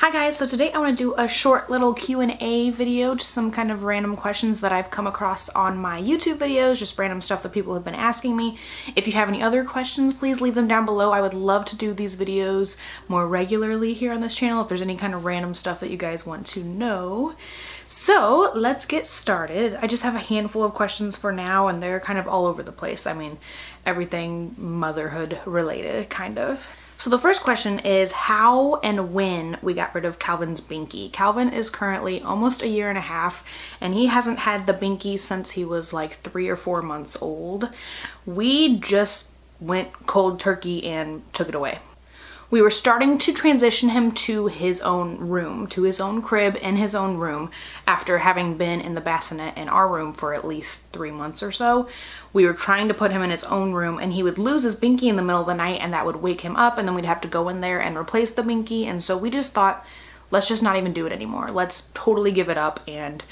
Hi guys, so today I want to do a short little Q&A video, just some kind of random questions that I've come across on my YouTube videos, just random stuff that people have been asking me. If you have any other questions, please leave them down below. I would love to do these videos more regularly here on this channel if there's any kind of random stuff that you guys want to know. So let's get started. I just have a handful of questions for now and they're kind of all over the place. I mean, everything motherhood related, kind of. So the first question is how and when we got rid of Calvin's binky. Calvin is currently almost a year and a half and he hasn't had the binky since he was like 3 or 4 months old. We just went cold turkey and took it away. We were starting to transition him to his own room, to his own crib in his own room after having been in the bassinet in our room for at least 3 months or so. We were trying to put him in his own room and he would lose his binky in the middle of the night and that would wake him up and then we'd have to go in there and replace the binky. And so we just thought, let's just not even do it anymore. Let's totally give it up and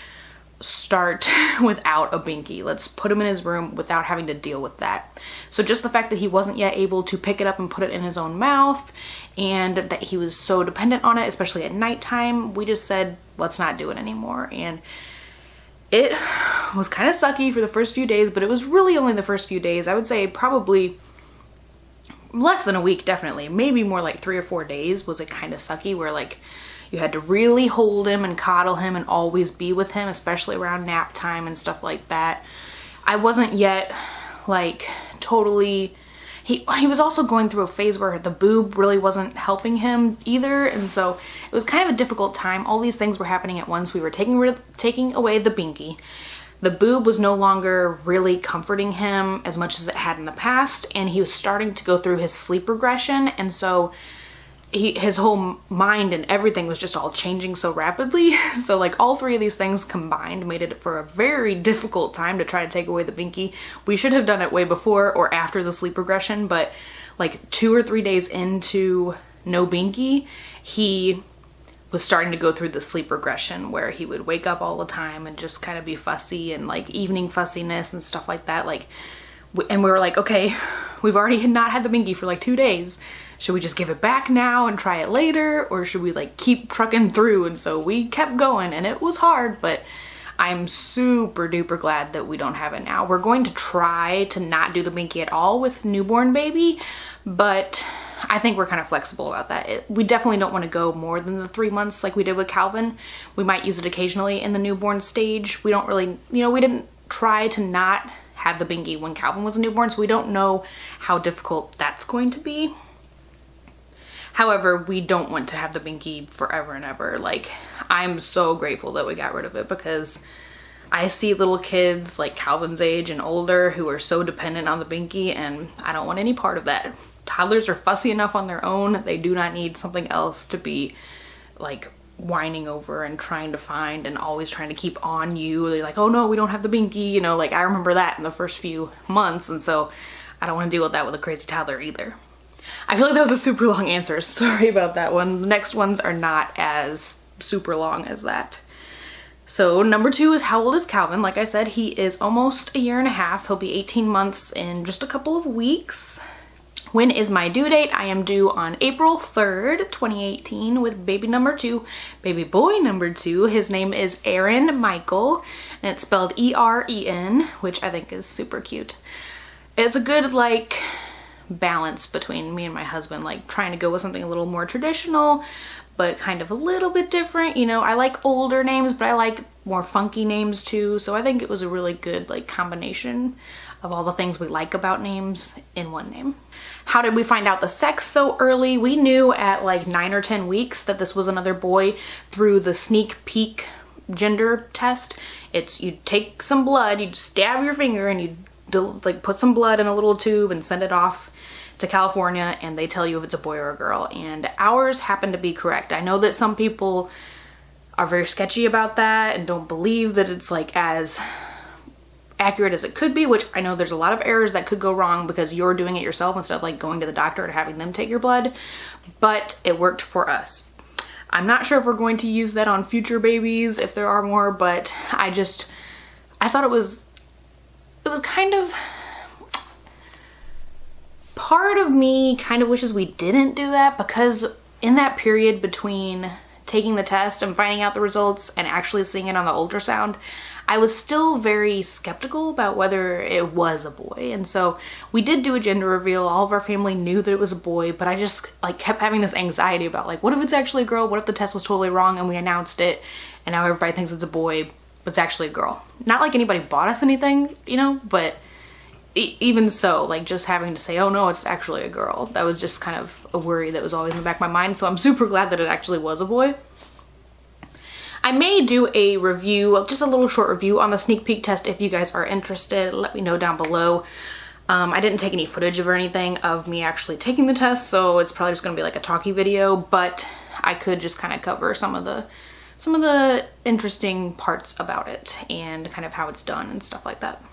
start without a binky. Let's put him in his room without having to deal with that. So just the fact that he wasn't yet able to pick it up and put it in his own mouth and that he was so dependent on it, especially at nighttime, we just said, let's not do it anymore. And it was kind of sucky for the first few days, but it was really only the first few days. I would say probably less than a week, definitely. Maybe more like 3 or 4 days was it kind of sucky where like you had to really hold him and coddle him and always be with him, especially around nap time and stuff like that. I wasn't yet like totally, he was also going through a phase where the boob really wasn't helping him either. And so it was kind of a difficult time. All these things were happening at once. We were taking away the binky. The boob was no longer really comforting him as much as it had in the past. And he was starting to go through his sleep regression. And so his whole mind and everything was just all changing so rapidly. So like all 3 of these things combined made it for a very difficult time to try to take away the binky. We should have done it way before or after the sleep regression, but like 2 or 3 days into no binky, he was starting to go through the sleep regression where he would wake up all the time and just kind of be fussy and like evening fussiness and stuff like that. And we were like, okay, we've already not had the binky for like 2 days. Should we just give it back now and try it later? Or should we like keep trucking through? And so we kept going and it was hard, but I'm super duper glad that we don't have it now. We're going to try to not do the binky at all with newborn baby, but I think we're kind of flexible about that. We definitely don't want to go more than the 3 months like we did with Calvin. We might use it occasionally in the newborn stage. We don't really, we didn't try to not have the binky when Calvin was a newborn, so we don't know how difficult that's going to be. However, we don't want to have the binky forever and ever. Like, I'm so grateful that we got rid of it because I see little kids like Calvin's age and older who are so dependent on the binky and I don't want any part of that. Toddlers are fussy enough on their own. They do not need something else to be like whining over and trying to find and always trying to keep on you. They're like, oh no, we don't have the binky. Like I remember that in the first few months. And so I don't want to deal with that with a crazy toddler either. I feel like that was a super long answer. Sorry about that one. The next ones are not as super long as that. So number 2 is how old is Calvin? Like I said, he is almost a year and a half. He'll be 18 months in just a couple of weeks. When is my due date? I am due on April 3rd, 2018 with baby number 2, baby boy number 2. His name is Aaron Michael and it's spelled E-R-E-N, which I think is super cute. It's a good like balance between me and my husband, like trying to go with something a little more traditional but kind of a little bit different. I like older names but I like more funky names too, so I think it was a really good like combination of all the things we like about names in one name. How did we find out the sex so early? We knew at like 9 or 10 weeks that this was another boy through the sneak peek gender test. It's you take some blood, you stab your finger and you like put some blood in a little tube and send it off to California and they tell you if it's a boy or a girl, and ours happened to be correct. I know that some people are very sketchy about that and don't believe that it's like as accurate as it could be, which I know there's a lot of errors that could go wrong because you're doing it yourself instead of like going to the doctor or having them take your blood, but it worked for us. I'm not sure if we're going to use that on future babies if there are more, but I thought it was kind of, part of me kind of wishes we didn't do that because in that period between taking the test and finding out the results and actually seeing it on the ultrasound, I was still very skeptical about whether it was a boy. And so we did do a gender reveal. All of our family knew that it was a boy, but I just like kept having this anxiety about like, what if it's actually a girl? What if the test was totally wrong and we announced it and now everybody thinks it's a boy, but it's actually a girl? Not like anybody bought us anything, you know, but even so, like just having to say, oh no, it's actually a girl, that was just kind of a worry that was always in the back of my mind. So I'm super glad that it actually was a boy. I may do a review, just a little short review on the sneak peek test if you guys are interested. Let me know down below. I didn't take any footage or anything of me actually taking the test, so it's probably just gonna be like a talkie video, but I could just kind of cover some of the interesting parts about it and kind of how it's done and stuff like that.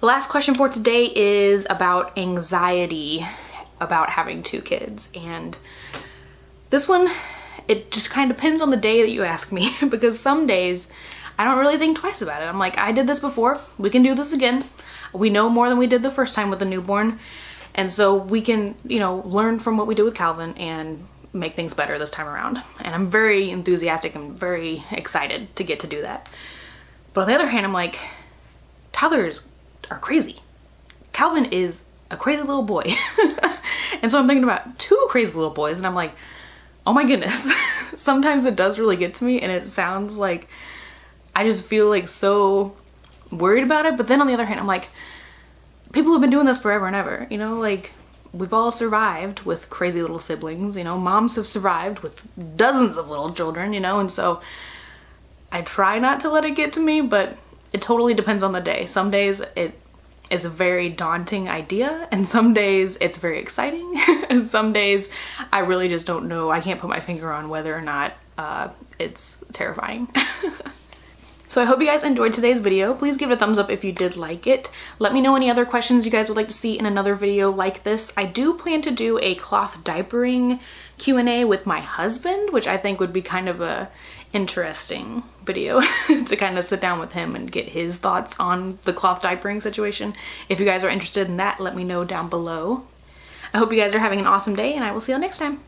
The last question for today is about anxiety about having 2 kids, and this one, it just kind of depends on the day that you ask me, because some days I don't really think twice about it. I'm like, I did this before, we can do this again. We know more than we did the first time with the newborn, and so we can, you know, learn from what we did with Calvin and make things better this time around. And I'm very enthusiastic and very excited to get to do that. But on the other hand, I'm like, toddlers are crazy. Calvin is a crazy little boy. And so I'm thinking about 2 crazy little boys, and I'm like, oh my goodness. Sometimes it does really get to me, and it sounds like I just feel like so worried about it. But then on the other hand, I'm like, people have been doing this forever and ever, you know, like we've all survived with crazy little siblings, you know, moms have survived with dozens of little children, you know, and so I try not to let it get to me, but it totally depends on the day. Some days it is a very daunting idea, and some days it's very exciting, and some days I really just don't know. I can't put my finger on whether or not it's terrifying. So I hope you guys enjoyed today's video. Please give it a thumbs up if you did like it. Let me know any other questions you guys would like to see in another video like this. I do plan to do a cloth diapering Q&A with my husband, which I think would be kind of a interesting video to kind of sit down with him and get his thoughts on the cloth diapering situation. If you guys are interested in that, let me know down below. I hope you guys are having an awesome day, and I will see you next time.